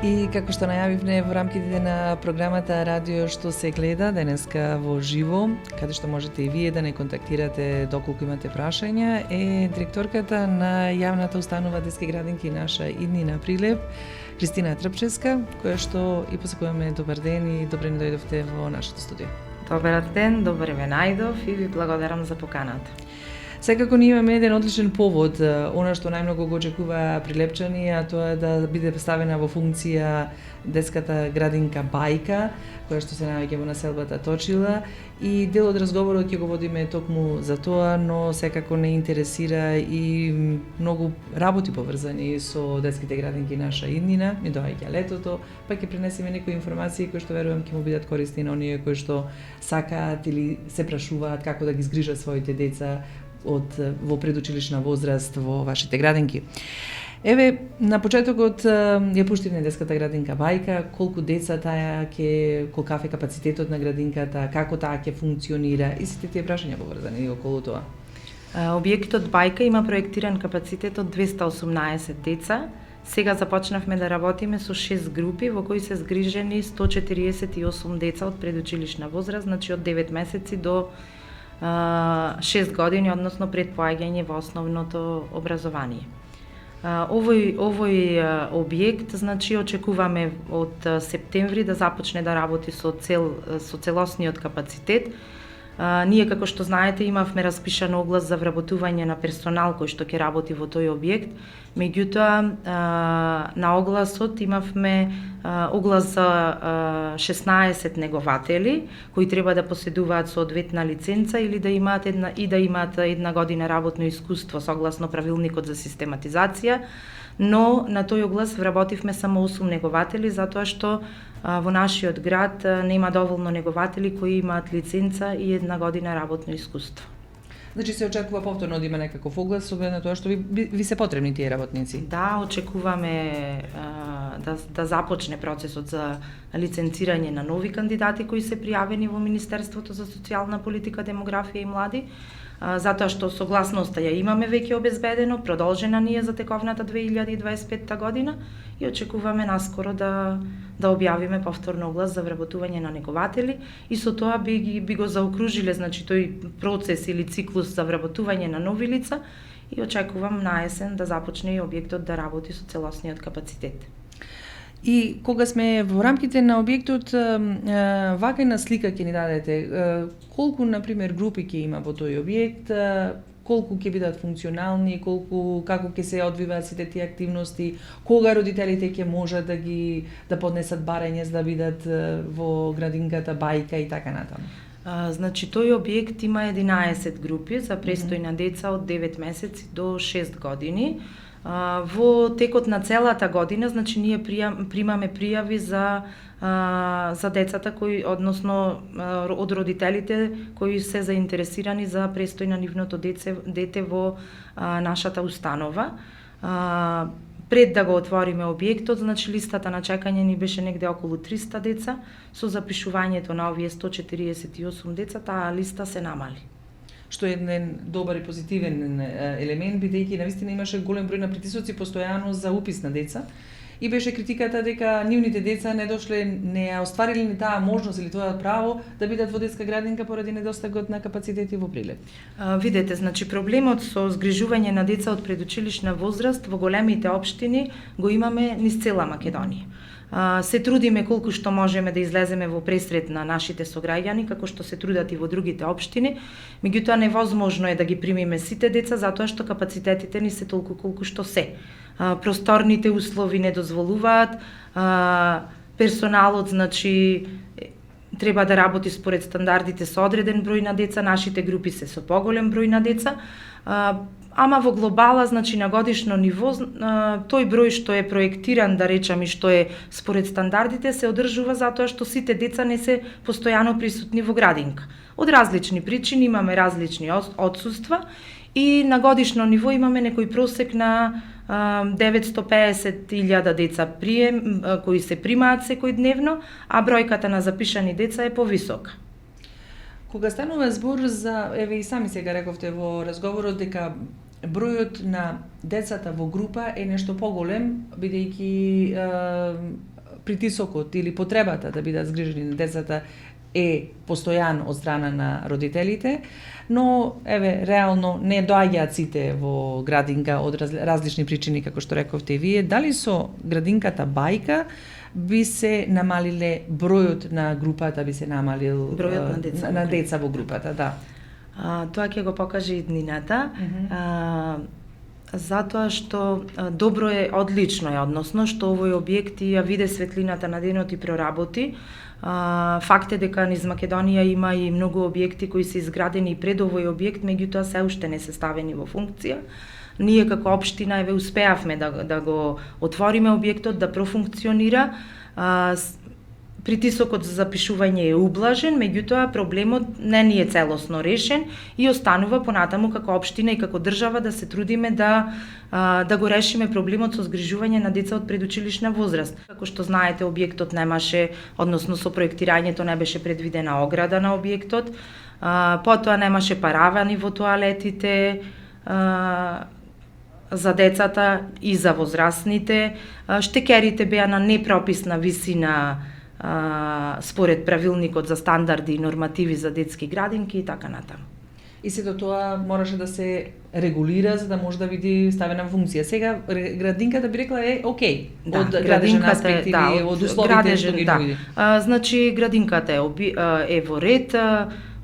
И како што најавивме во рамките на програмата Радио што се гледа, денеска во живо, каде што можете и вие да не контактирате доколку имате прашања, е директорката на јавната установа детски градинки наша Иднина Прилеп, Кристина Трпчевска, која што и посакуваме добар ден и добре ни дојдовте во нашето студио. Добар ден, добре ме најдов и ви благодарам за поканата. Секако ние имаме еден одличен повод, она што најмногу го очекува прилепчани, а тоа е да биде поставена во функција детската градинка Бајка, која што се наоѓа во населбата Точила, и дел од разговорот ќе го водиме токму за тоа, но секако не интересира и многу работи поврзани со детските градинки наша Иднина. Ми доаѓа летото, па ќе пренесеме некои информации кои што верувам ќе му бидат користни на оние кои што сакаат или се прашуваат како да ги згрижат своите деца во предучилишна возраст во вашите градинки. Еве, на почетокот ја пуштивме детската градинка Бајка, колку деца колкав е капацитетот на градинката, како таа ќе функционира и сите тие прашања поврзани околу тоа. Објектот Бајка има проектиран капацитет од 218 деца. Сега започнавме да работиме со 6 групи во кои се згрижени 148 деца од предучилишна возраст, значи од 9 месеци до 6 години, односно пред поаѓање во основното образование. Овој објект, значи, очекуваме од септември да започне да работи со целосниот капацитет. Ние, како што знаете, имавме распишан оглас за вработување на персонал кој што ќе работи во тој објект. Меѓутоа, на огласот имавме оглас за 16 негователи кои треба да поседуваат соодветна лиценца или да имаат една година работно искуство согласно правилникот за систематизација, но на тој оглас вработивме само 8 негователи затоа што во нашиот град нема доволно негователи кои имаат лиценца и една година работно искуство. Значи се очекува повторно да има некаков оглас со оглед на тоа што ви се потребни тие работници? Да, очекуваме да започне процесот за лиценцирање на нови кандидати кои се пријавени во Министерството за социјална политика, демографија и млади, затоа што согласноста ја имаме веќе обезбедено, продолжена ни е за тековната 2025 година и очекуваме наскоро да објавиме повторно оглас за вработување на негователи и со тоа би го заокружиле, значи, тој процес или циклус за вработување на нови лица и очекувам на есен да започне и објектот да работи со целосниот капацитет. И кога сме во рамките на објектот, вака една слика ќе ни дадете, колку, например, групи ќе има во тој објект, колку ќе бидат функционални, како ќе се одвиваат сите тие активности, кога родителите ќе можат да поднесат барање за да бидат во градинката Бајка и така натаму. Значи, тој објект има 11 групи за престојна деца од 9 месеци до 6 години. Во текот на целата година, значи, ние примаме пријави за децата односно од родителите кои се заинтересирани за престој на нивното дете во нашата установа. Пред да го отвориме објектот, значи листата на чекање ни беше негде околу 300 деца, со запишувањето на овие 148 деца, таа листа се намали. Што е еден добар и позитивен елемент, бидејќи навистина имаше голем број на притисоци постојано за упис на деца и беше критиката дека нивните деца не ја оствариле ни таа можност или тоа право да бидат во детска градинка поради недостигот на капацитети во Прилеп. Видете, значи проблемот со згрижување на деца од предучилишна возраст во големите општини го имаме низ цела Македонија. Се трудиме колку што можеме да излеземе во пресрет на нашите сограѓани, како што се трудат и во другите општини, меѓутоа невозможно е да ги примиме сите деца затоа што капацитетите ни се толку колку што се. Просторните услови не дозволуваат, персоналот, значи, треба да работи според стандардите со одреден број на деца, нашите групи се со поголем број на деца, ама во глобала, значи на годишно ниво, тој број што е проектиран, да речам, и што е според стандардите, се одржува затоа што сите деца не се постојано присутни во градинка. Од различни причини имаме различни отсуства и на годишно ниво имаме некој просек на 950.000 деца кои се примаат секојдневно, а бројката на запишани деца е повисока. Кога станува збор за, еве и сами сега рековте во разговорот дека бројот на децата во група е нешто поголем, бидејќи притисокот или потребата да бидат згрижени на децата е постојан од страна на родителите, но еве реално не доаѓаат сите во градинка од различни причини, како што рековте вие. Дали со градинката бајка би се намалиле бројот на групата, би се намалил бројот на деца во групата, да. Тоа ќе го покаже и днината. Затоа што добро е, одлично е, односно што овој објект ја виде светлината на денот и проработи. Факт е дека низ Македонија има и многу објекти кои се изградени пред овој објект, меѓутоа се уште не се ставени во функција. Ние како општина еве успеавме да го отвориме објектот, да профункционира. Притисокот за запишување е ублажен, меѓутоа проблемот не ни е целосно решен и останува понатаму како општина и како држава да се трудиме да го решиме проблемот со згрижување на деца од предучилишна возраст. Како што знаете, објектот немаше, односно со проектирањето не беше предвидена ограда на објектот, потоа немаше паравани во тоалетите за децата и за возрастните, штекерите беа на непрописна висина според правилникот за стандарди и нормативи за детски градинки и така натаму. И сето тоа мораше да се регулира за да може да биде ставена во функција. Сега градинката би рекла е окей, од градежен аспект или од условите што ги нуди. Значи градинката е во ред,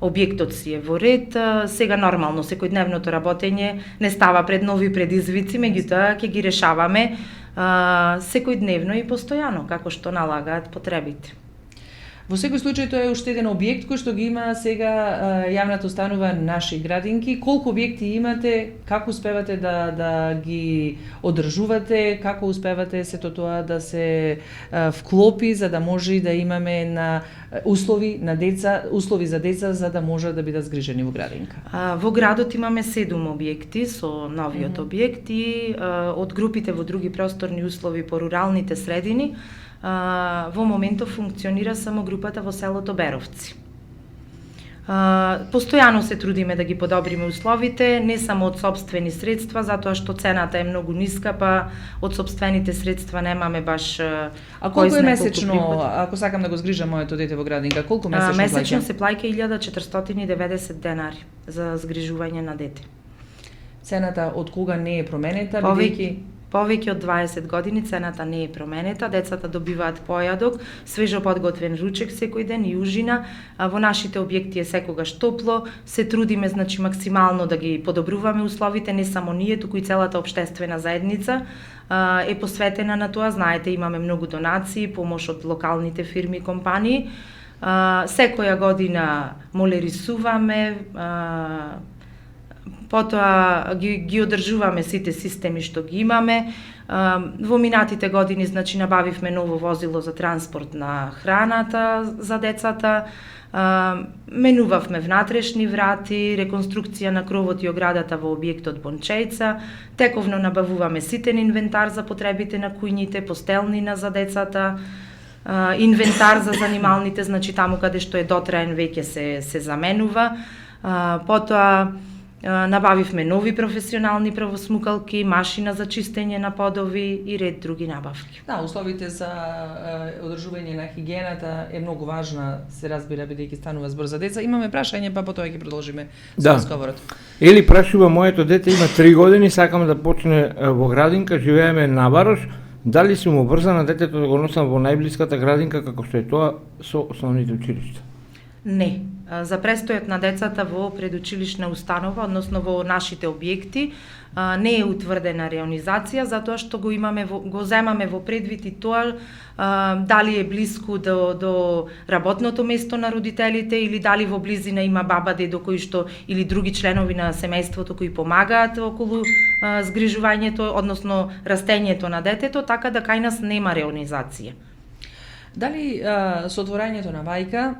објектот си е во ред, сега нормално секојдневното работење не става пред нови предизвици, меѓутоа ќе ги решаваме секојдневно и постојано, како што налагаат потребите. Во секој случај тоа е уште еден објект кој што ги има сега јавната установа Наши градинки. Колку објекти имате, како успевате да ги одржувате, како успевате сето тоа да се вклопи за да може да имаме на услови за деца за да може да бидат згрижени во градинка? Во градот имаме 7 објекти со новиот објект и од групите во други просторни услови по руралните средини во моментов функционира само групата во селото Беровци. Постојано се трудиме да ги подобриме условите, не само од сопствени средства, затоа што цената е многу ниска, па од сопствените средства немаме баш. А колку е месечно, ако сакам да го згрижам моето дете во градинка, колку месечно плаќа? Месечно се плаќа 1490 денари за згрижување на дете. Цената од кога не е променета, бидејќи повеќе од 20 години цената не е променета, децата добиваат појадок, свежо подготвен ручек секој ден и ужина, во нашите објекти е секогаш топло, се трудиме значи максимално да ги подобруваме условите, не само ние, туку и целата општествена заедница е посветена на тоа. Знаете, имаме многу донации, помош од локалните фирми и компании. Секоја година молерисуваме, потоа ги одржуваме сите системи што ги имаме. Во минатите години значи набавивме ново возило за транспорт на храната за децата, менувавме внатрешни врати, реконструкција на кровот и оградата во објектот Бончејца, тековно набавуваме ситен инвентар за потребите на кујните, постелнина за децата, инвентар за занималните, значи таму каде што е дотраен веќе се заменува. Потоа набавивме нови професионални правосмукалки, машина за чистење на подови и ред други набавки. Да, условите за одржување на хигиената е многу важна, се разбира, бидејќи станува збор за деца. Имаме прашање, па потоа ќе продолжиме со разговорот. Ели прашува, моето дете има 3 години, сакам да почне во градинка, живееме на Варош, дали сум обрзана детето да го носам во најблиската градинка како што е тоа со основните училишта? Не. За престојот на децата во предучилишна установа, односно во нашите објекти, не е утврдена реонизација, затоа што го земаме во предвид и тоа дали е блиску до работното место на родителите или дали во близина има баба, дедо кои што или други членови на семејството кои помагаат околу згрижувањето, односно растењето на детето, така да кај нас нема реонизација. Дали со отворањето на бајка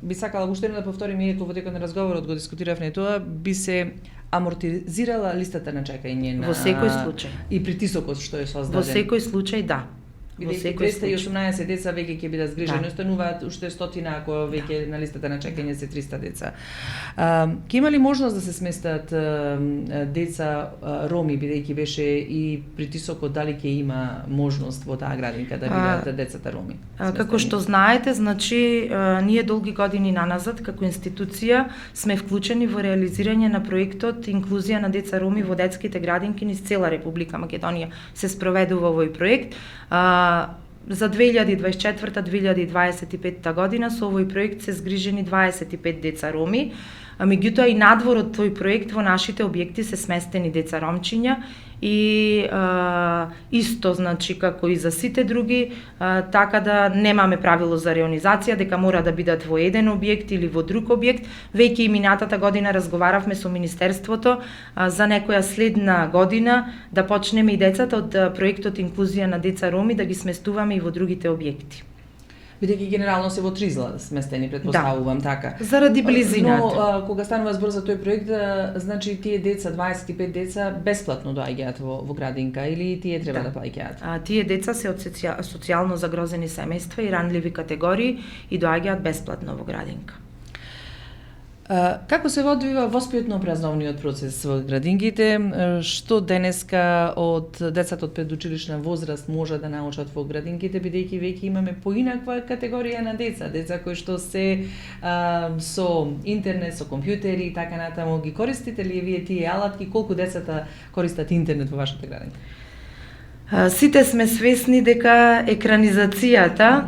би сакала уште да повторим, иако во текот на разговорот го дискутиравме тоа, би се амортизирала листата на чекање на... Во секој случај. И притисокот што е создаден. Во секој случај, да. Бидејќи 218 деца веќе ќе бидат згрижени, остануваат уште 100 ако веќе на листата на чекање се 300 деца. Ќе има ли можност да се сместат деца роми, бидејќи беше и притисокот дали ќе има можност во таа градинка да бидат децата роми? Како што знаете, значи ние долги години наназад како институција сме вклучени во реализирање на проектот Инклузија на деца роми во детските градинки низ цела Република Македонија. Се спроведува овој проект. За 2024-2025 година со овој проект се згрижени 25 деца роми, меѓутоа и надвор од тој проект во нашите објекти се сместени деца ромчиња и исто значи како и за сите други, така да немаме правило за реонизација дека мора да бидат во еден објект или во друг објект. Веќе и минатата година разговаравме со Министерството за некоја следна година да почнеме и децата од проектот Инклузија на деца роми да ги сместуваме и во другите објекти. Бидејќи генерално се во Тризла сместени, претпоставувам така. Заради близината. Но кога станува збор за тој проект, значи тие деца, 25 деца бесплатно доаѓаат во градинка или тие треба да плаќаат? Тие деца се од социјално загрозени семејства и ранливи категории и доаѓаат бесплатно во градинка. Како се одвива воспитно-образовниот процес во градинките? Што денеска од децата од предучилишна возраст може да научат во градинките, бидејќи веќе имаме поинаква категорија на деца кои што се со интернет, со компјутери и така натаму. Ги користите ли вие тие алатки? Колку децата користат интернет во вашата градинка? Сите сме свесни дека екранизацијата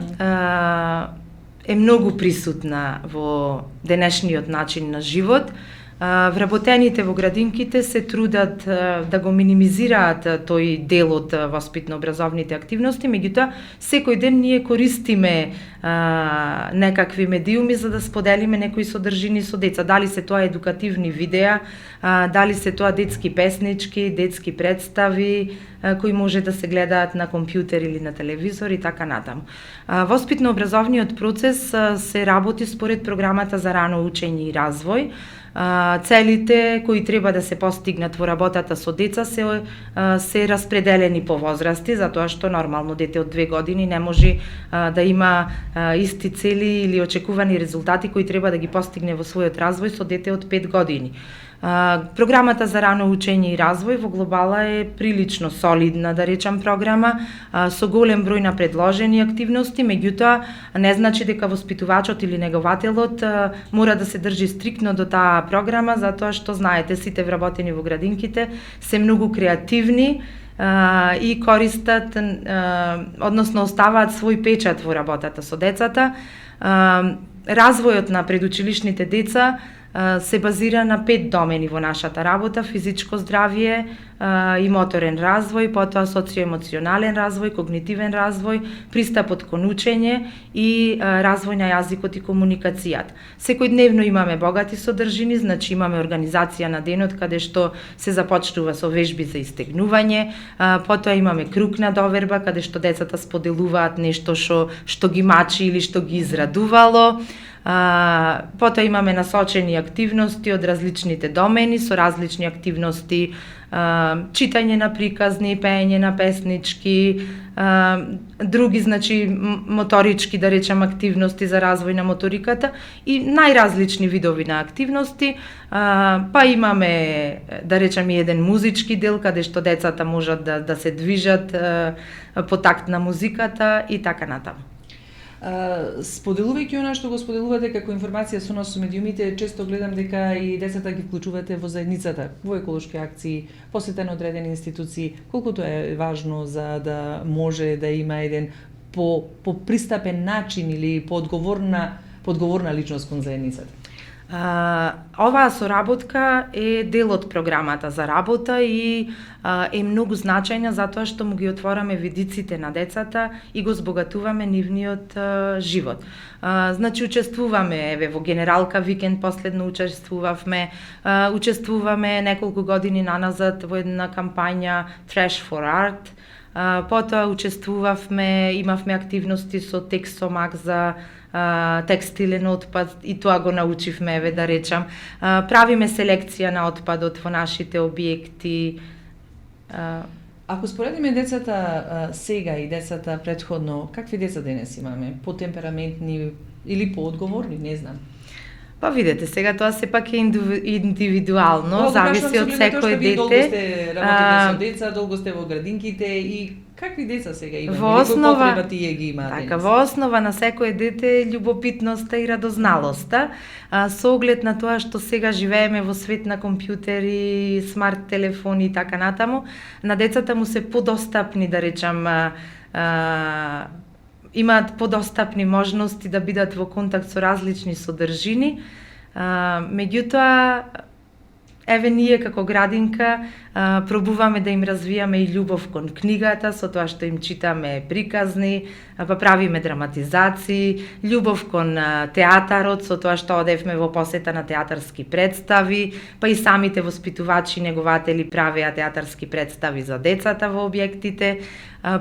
е многу присутна во денешниот начин на живот. Вработените во градинките се трудат да го минимизираат тој дел од воспитно-образовните активности, меѓутоа секој ден ние користиме некакви медиуми за да споделиме некои содржини со деца. Дали се тоа едукативни видеа, дали се тоа детски песнички, детски представи кои може да се гледаат на компјутер или на телевизор и така натаму. Воспитно-образовниот процес се работи според програмата за рано учење и развој. Целите кои треба да се постигнат во работата со деца се распределени по возрасти, затоа што нормално дете од 2 години не може да има исти цели или очекувани резултати кои треба да ги постигне во својот развој со дете од 5 години. Програмата за рано учење и развој во глобала е прилично солидна, да речам, програма, со голем број на предложени активности, меѓутоа не значи дека воспитувачот или негователот мора да се држи стриктно до таа програма, затоа што знаете, сите вработени во градинките се многу креативни и користат, односно оставаат свој печат во работата со децата. Развојот на предучилишните деца се базира на 5 домени во нашата работа: физичко здравје и моторен развој, потоа социоемоционален развој, когнитивен развој, пристапот кон учење и развој на јазикот и комуникацијата. Секојдневно имаме богати содржини, значи имаме организација на денот каде што се започнува со вежби за истегнување, потоа имаме круг на доверба каде што децата споделуваат нешто што ги мачи или што ги израдувало. Потоа имаме насочени активности од различните домени со различни активности, читање на приказни, пеење на песнички, други, значи, моторички, да речем, активности за развој на моториката и најразлични видови на активности. Па имаме, да речем, и еден музички дел каде што децата можат да се движат по такт на музиката и така натаму. Споделувајќи она што го споделувате како информација со нас со медиумите, често гледам дека и децата ги вклучувате во заедницата, во еколошки акции, посета на одредени институции. Колку тоа е важно за да може да има еден по пристапен начин или по одговорна личност кон заедницата? Оваа соработка е дел од програмата за работа и е многу значајна затоа што му ги отвораме видиците на децата и го збогатуваме нивниот живот. Значи учествуваме во Генералка викенд, последно учествуваме неколку години наназад во една кампања Trash for Art. Потоа имавме активности со Тексомак за текстилен отпад и тоа го научивме, да речам. Правиме селекција на отпадот во нашите објекти. Ако споредиме децата сега и децата претходно, какви деца денес имаме? Потемпераментни или поодговорни, не знам. Па видете, сега тоа сепак е индивидуално, зависи од секој дете. Долго сте работите со деца, долго сте во градинките и какви деца сега имаме? Во основа, потреба тие ги имаат така, денес? во основа на секој дете е љубопитноста и радозналоста, со оглед на тоа што сега живееме во свет на компјутери, смарт телефони и така натаму, на децата му се подостапни, да речам, имаат подостапни можности да бидат во контакт со различни содржини. Меѓутоа, еве ние како градинка пробуваме да им развијаме и љубов кон книгата, со тоа што им читаме приказни, па правиме драматизации, љубов кон театарот, со тоа што одевме во посета на театарски представи, па и самите воспитувачи и негователи правеа театарски представи за децата во објектите.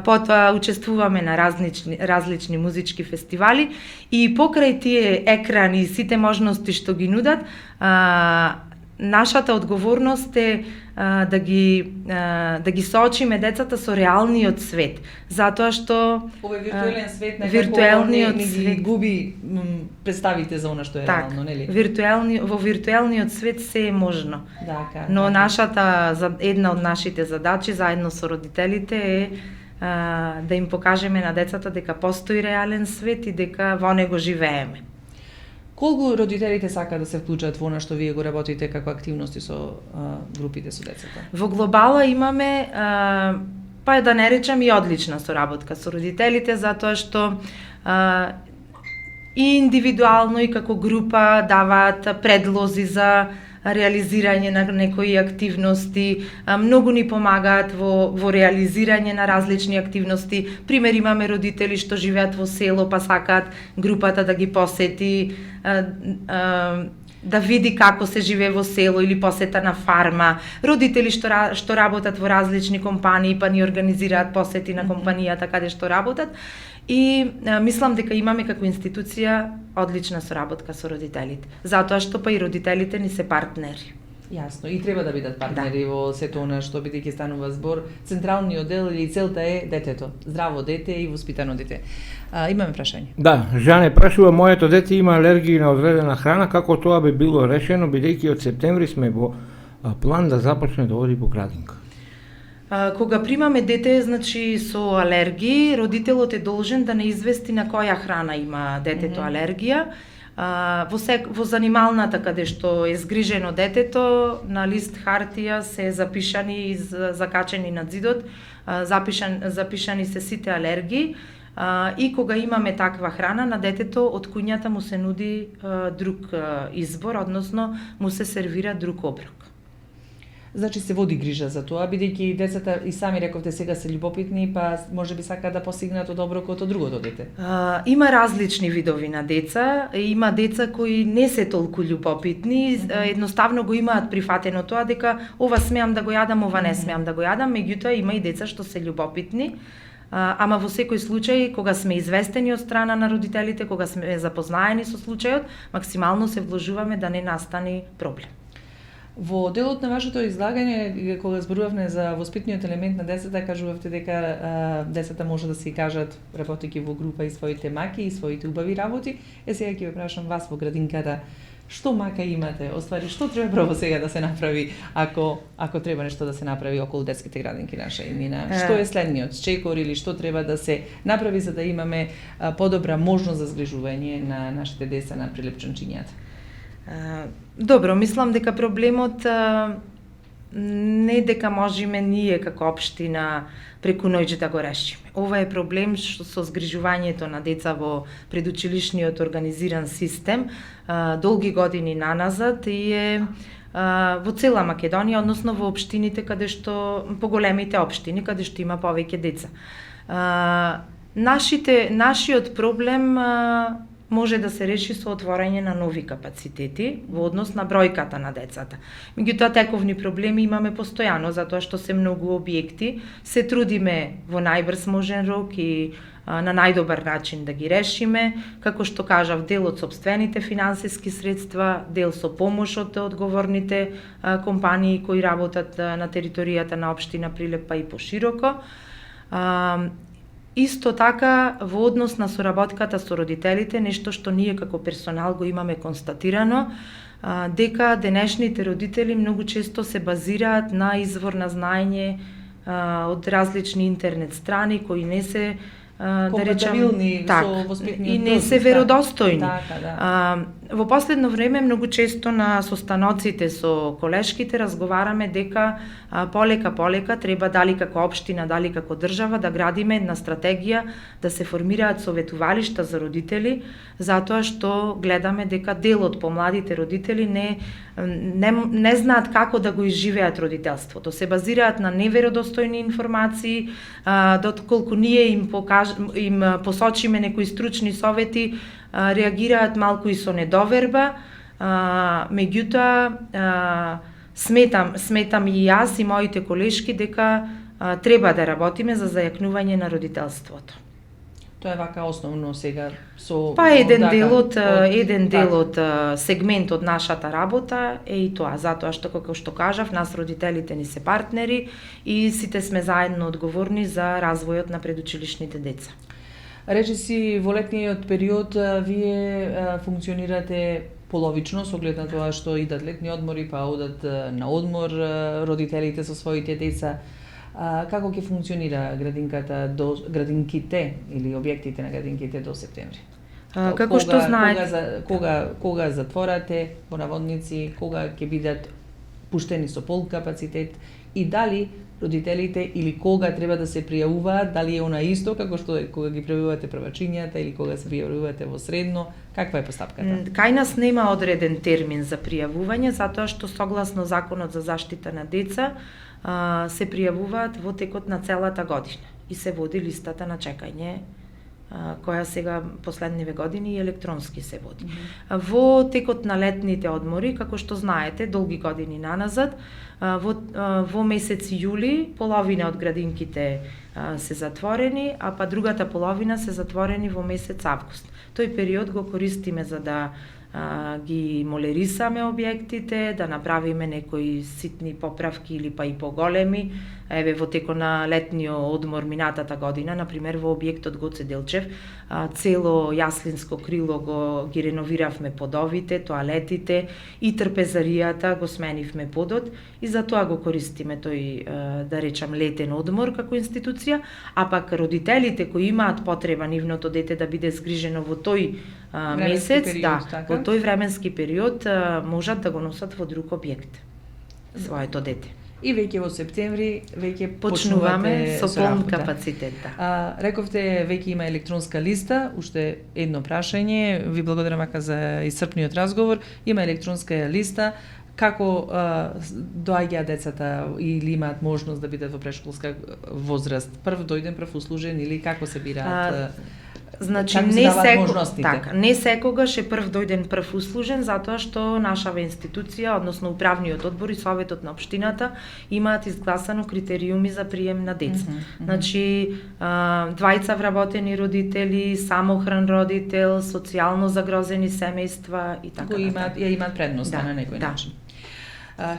Потоа учествуваме на различни музички фестивали и покрај тие екрани и сите можности што ги нудат, нашата одговорност е да ги соочиме децата со реалниот свет, затоа што овој виртуелен свет виртуелниот не ги губи представите за она што е реално, нели? Во виртуелниот свет се е можно. Дака, Но една од нашите задачи заедно со родителите е да им покажеме на децата дека постои реален свет и дека во него живееме. Колку родителите сака да се вклучат во она што вие го работите како активности со групите со децата? Во глобала имаме, па да не речам и одлична соработка со родителите, затоа што и индивидуално и како група даваат предлози за реализирање на некои активности, многу ни помагаат во реализирање на различни активности. Пример, имаме родители што живеат во село, па сакаат групата да ги посети, да види како се живее во село или посета на фарма. Родители што работат во различни компании, па ни организираат посети на компанијата каде што работат. И мислам дека имаме како институција одлична соработка со родителите, затоа што па и родителите ни се партнери. Јасно, и треба да бидат партнери во сето она што бидејќи станува збор, централниот дел или целта е детето, здраво дете и воспитано дете. Имаме прашање. Да, Жане прашува, моето дете има алергија на одредена храна, како тоа би било решено, бидејќи од септември сме во план да започне да оди по градинка? Кога примаме дете, значи со алергии, родителот е должен да не извести на која храна има детето алергија. Во занималната каде што е згрижено детето, на лист хартија се запишани и закачени над зидот, запишани се сите алергии. И кога имаме таква храна, на детето од куњата му се нуди друг избор, односно му се сервира друг оброк. Значи се води грижа за тоа, бидејќи децата и сами рековте сега се љубопитни, па може би сакаат да постигнат од оброкот од другото дете. Има различни видови на деца, има деца кои не се толку љубопитни, едноставно го имаат прифатено тоа дека ова смеам да го јадам, ова не смеам да го јадам, меѓутоа има и деца што се љубопитни. Ама во секој случај, кога сме известени од страна на родителите, кога сме запознаени со случајот, максимално се вложуваме да не настани проблем. Во делот на вашето излагање, кога зборувавме за воспитниот елемент на децата, кажувавте дека децата може да си кажат, работејќи во група, и своите маки и своите убави работи. Сега ќе ве прашам вас во градинката, што мака имате? Оствари, што треба прво сега да се направи ако треба нешто да се направи околу детските градинки наша имена? Што е следниот чекор или што треба да се направи за да имаме подобра можност за згрижување на нашите деца, на прилепчанчињата? Добро, мислам дека проблемот не дека можеме ние како општина преку ноќ да го решиме. Ова е проблем со згрижувањето на деца во предучилишниот организиран систем долги години наназад и е во цела Македонија, односно во општините каде што поголемите општини каде што има повеќе деца. Нашиот проблем може да се реши со отворање на нови капацитети во однос на бројката на децата. Меѓутоа, тековни проблеми имаме постојано, затоа што се многу објекти, се трудиме во најбрз можен рок и на најдобар начин да ги решиме, како што кажав, дел од сопствените финансиски средства, дел со помош од одговорните компании кои работат на територијата на општина Прилеп, па и пошироко. Исто така, во однос на соработката со родителите, нешто што ние како персонал го имаме констатирано, дека денешните родители многу често се базираат на извор на знаење од различни интернет страни кои не се да речам, и не се веродостојни. Така, да. Во последно време многу често на состаноците со колешките разговараме дека полека треба дали како општина, дали како држава да градиме една стратегија да се формираат советувалишта за родители, затоа што гледаме дека дел од помладите родители не знаат како да го изживеат родителството. Се базираат на неверодостојни информации, дотколку ние им посочиме некои стручни совети, реагираат малку и со недоверба, меѓутоа сметам и јас и моите колешки дека треба да работиме за зајакнување на родителството. Тоа е вака основно сега со еден дел од сегмент од нашата работа е и тоа, затоа што како што кажав, нас родителите ни се партнери и сите сме заедно одговорни за развојот на предучилишните деца. Речи си, во летниот период вие функционирате половично со оглед на тоа што идат летни одмори, па одат на одмор родителите со своите деца. Како ќе функционира градинките или објектите на градинките до септември? Како што знаете, кога затворате по наводници, кога ќе бидат пуштени со пол капацитет и дали родителите или кога треба да се пријавуваат, дали е она исто како што кога ги пријавувате првачињата или кога се пријавувате во средно, каква е постапката? Кај нас нема одреден термин за пријавување, затоа што согласно Законот за заштита на деца се пријавуваат во текот на целата година и се води листата на чекање, која сега последниве години и електронски се води. Во текот на летните одмори, како што знаете, долги години наназад, во месец јули половина од градинките се затворени, а па другата половина се затворени во месец август. Тој период го користиме за да ги молерисаме објектите, да направиме некои ситни поправки или па и поголеми. Еве во текот на летниот одмор минатата година, например во објектот Гоце Делчев, цело јаслинско крило ги реновиравме подовите, тоалетите и трпезаријата го сменивме подот и за тоа го користиме тој, да речам, летен одмор како институција, а пак родителите кои имаат потреба нивното дете да биде згрижено во тој месец, во тој временски период можат да го носат во друг објект своето дете. И веќе во септември почнуваме со полн капацитет. Рековте веќе има електронска листа, уште едно прашање, ви благодарам вака за исцрпниот разговор. Има електронска листа, како доаѓаат децата или имаат можност да бидат во прешколска возраст? Прв дојден, прв услужен или како се бираат? Значи, не секогаш е прв дојден, прв услужен, затоа што нашава институција, односно управниот одбор и советот на општината имаат изгласано критериуми за прием на деца. Значи, двајца вработени родители, самохран родител, социјално загрозени семејства и така. Кои имаат предност на некој начин.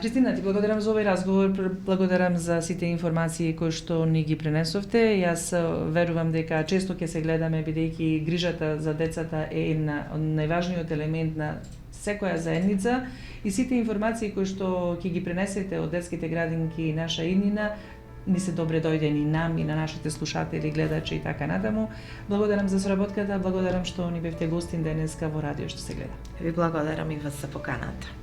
Христина, ти благодарам за овој разговор, благодарам за сите информации кои што ни ги пренесовте. Јас верувам дека често ќе се гледаме, бидејќи грижата за децата е една од најважниот елемент на секоја заедница и сите информации кои што ќе ги пренесете од детските градинки наша иднина ни се добре дојдени нам и на нашите слушатели, гледачи и така натаму. Благодарам за соработката, благодарам што ни бевте гостин денеска во радио што се гледа. Ви благодарам и вас за поканата.